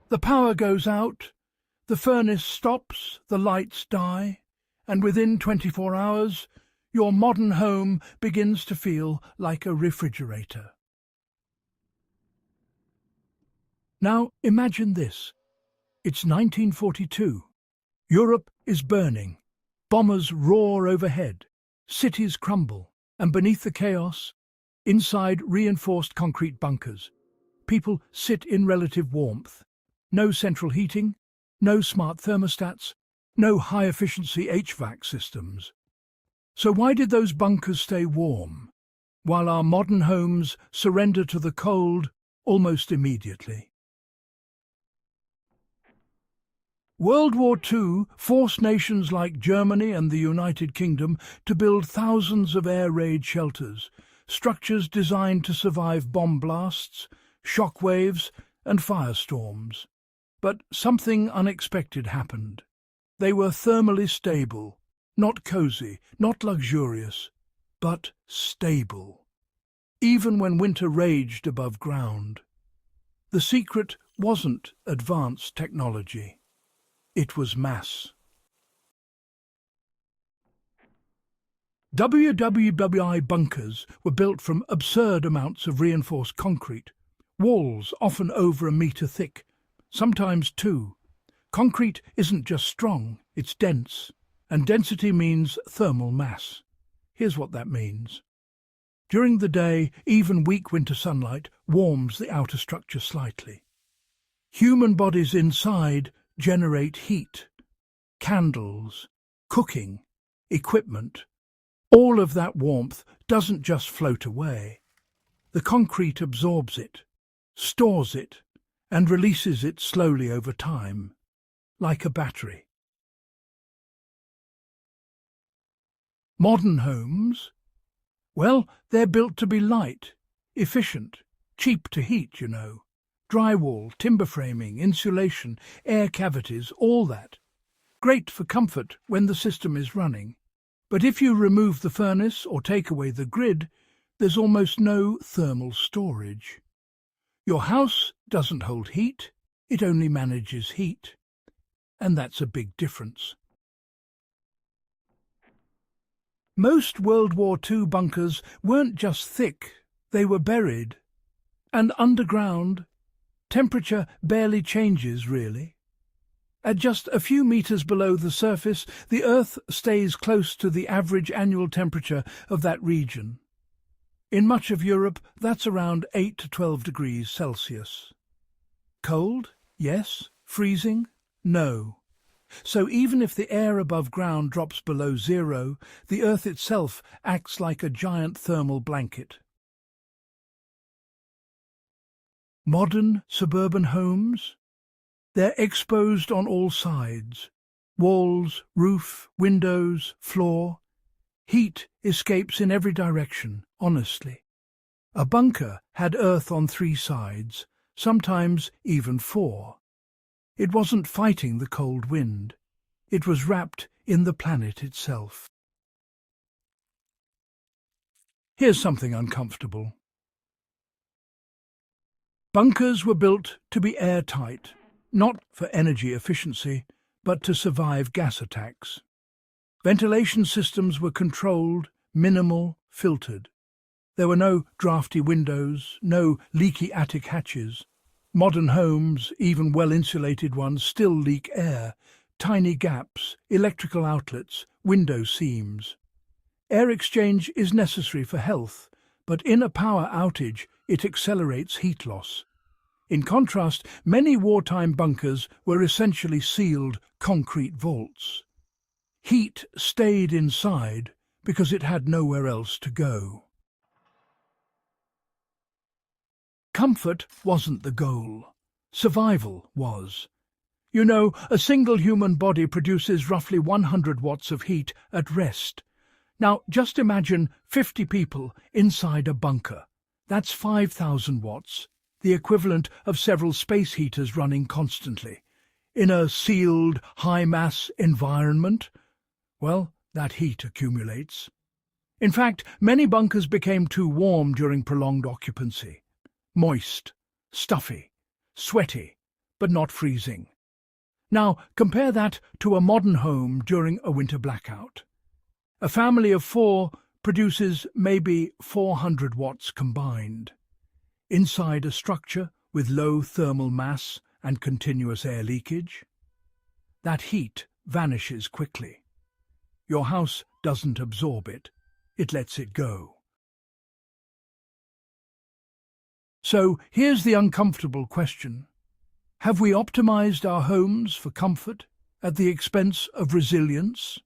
The power goes out, the furnace stops, the lights die, and within 24 hours, your modern home begins to feel like a refrigerator. Now imagine this. It's 1942. Europe is burning. Bombers roar overhead. Cities crumble. And beneath the chaos, inside reinforced concrete bunkers, people sit in relative warmth. No central heating, no smart thermostats, no high-efficiency HVAC systems. So why did those bunkers stay warm, while our modern homes surrender to the cold almost immediately? World War II forced nations like Germany and the United Kingdom to build thousands of air raid shelters, structures designed to survive bomb blasts, shock waves and firestorms. But something unexpected happened. They were thermally stable, not cozy, not luxurious, but stable, even when winter raged above ground. The secret wasn't advanced technology. It was mass. WWII bunkers were built from absurd amounts of reinforced concrete, walls often over a metre thick, sometimes 2. Concrete isn't just strong, it's dense, and density means thermal mass. Here's what that means. During the day, even weak winter sunlight warms the outer structure slightly. Human bodies inside generate heat, candles, cooking, equipment. All of that warmth doesn't just float away. The concrete absorbs it, stores it, and releases it slowly over time, like a battery. Modern homes? Well, they're built to be light, efficient, cheap to heat, you know. Drywall, timber framing, insulation, air cavities, all that. Great for comfort when the system is running. But if you remove the furnace or take away the grid, there's almost no thermal storage. Your house doesn't hold heat, it only manages heat. And that's a big difference. Most World War II bunkers weren't just thick, they were buried. And underground, temperature barely changes, really. At just a few meters below the surface, the Earth stays close to the average annual temperature of that region. In much of Europe, that's around 8 to 12 degrees Celsius. Cold? Yes. Freezing? No. So even if the air above ground drops below zero, the Earth itself acts like a giant thermal blanket. Modern suburban homes? They're exposed on all sides. Walls, roof, windows, floor. Heat escapes in every direction, honestly. A bunker had earth on 3 sides, sometimes even 4. It wasn't fighting the cold wind. It was wrapped in the planet itself. Here's something uncomfortable. Bunkers were built to be airtight, not for energy efficiency, but to survive gas attacks. Ventilation systems were controlled, minimal, filtered. There were no drafty windows, no leaky attic hatches. Modern homes, even well-insulated ones, still leak air, tiny gaps, electrical outlets, window seams. Air exchange is necessary for health, but in a power outage, it accelerates heat loss. In contrast, many wartime bunkers were essentially sealed concrete vaults. Heat stayed inside because it had nowhere else to go. Comfort wasn't the goal. Survival was. You know, a single human body produces roughly 100 watts of heat at rest. Now, just imagine 50 people inside a bunker. That's 5,000 watts, the equivalent of several space heaters running constantly. In a sealed, high-mass environment, well, that heat accumulates. In fact, many bunkers became too warm during prolonged occupancy. Moist, stuffy, sweaty, but not freezing. Now, compare that to a modern home during a winter blackout. A family of 4 produces maybe 400 watts combined. Inside a structure with low thermal mass and continuous air leakage, that heat vanishes quickly. Your house doesn't absorb it, it lets it go. So here's the uncomfortable question. Have we optimized our homes for comfort at the expense of resilience?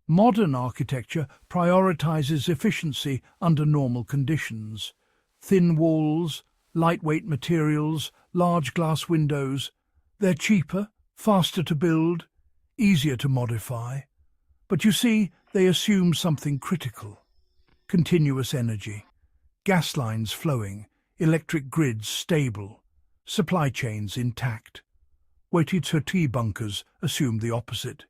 Modern architecture prioritizes efficiency under normal conditions. Thin walls, lightweight materials, large glass windows. They're cheaper, faster to build, easier to modify. But you see, they assume something critical. Continuous energy, gas lines flowing, electric grids stable, supply chains intact. WWII bunkers assume the opposite.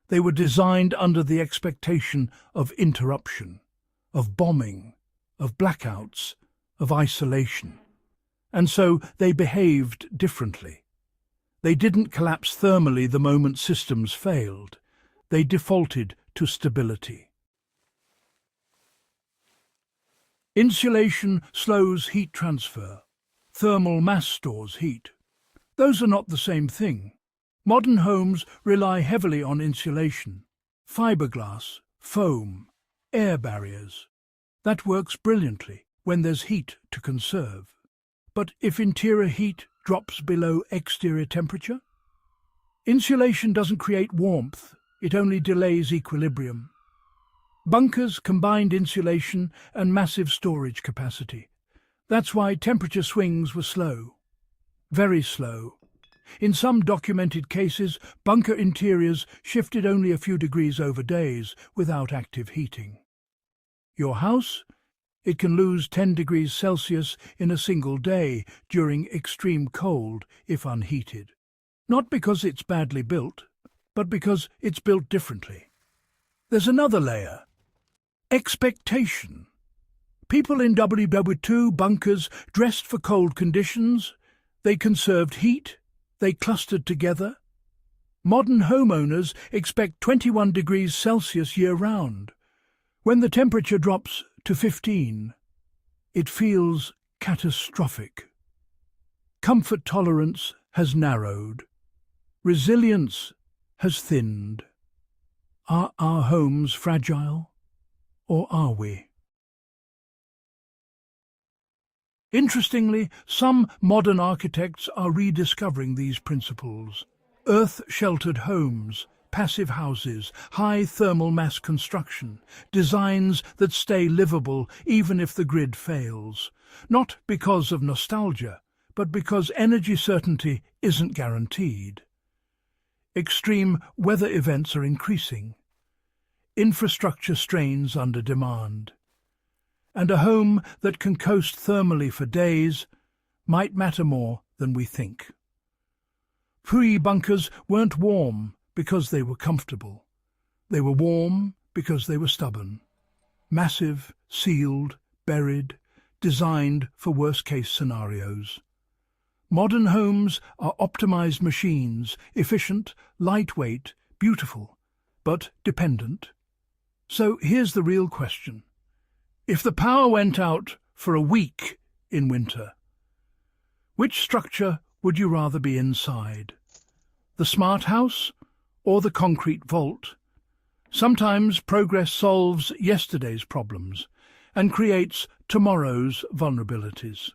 They were designed under the expectation of interruption, of bombing, of blackouts, of isolation. And so they behaved differently. They didn't collapse thermally the moment systems failed. They defaulted to stability. Insulation slows heat transfer. Thermal mass stores heat. Those are not the same thing. Modern homes rely heavily on insulation, fiberglass, foam, air barriers. That works brilliantly when there's heat to conserve. But if interior heat drops below exterior temperature? Insulation doesn't create warmth, it only delays equilibrium. Bunkers combined insulation and massive storage capacity. That's why temperature swings were slow. Very slow. In some documented cases, bunker interiors shifted only a few degrees over days without active heating. Your house? It can lose 10 degrees Celsius in a single day during extreme cold if unheated. Not because it's badly built, but because it's built differently. There's another layer. Expectation. People in WWII bunkers dressed for cold conditions. They conserved heat. They clustered together. Modern homeowners expect 21 degrees Celsius year-round. When the temperature drops to 15, it feels catastrophic. Comfort tolerance has narrowed. Resilience has thinned. Are our homes fragile, or are we? Interestingly, some modern architects are rediscovering these principles. Earth-sheltered homes, passive houses, high thermal mass construction, designs that stay livable even if the grid fails. Not because of nostalgia, but because energy certainty isn't guaranteed. Extreme weather events are increasing. Infrastructure strains under demand. And a home that can coast thermally for days might matter more than we think. Pre-bunkers weren't warm because they were comfortable. They were warm because they were stubborn. Massive, sealed, buried, designed for worst-case scenarios. Modern homes are optimized machines, efficient, lightweight, beautiful, but dependent. So here's the real question. If the power went out for a week in winter, which structure would you rather be inside? The smart house or the concrete vault? Sometimes progress solves yesterday's problems and creates tomorrow's vulnerabilities.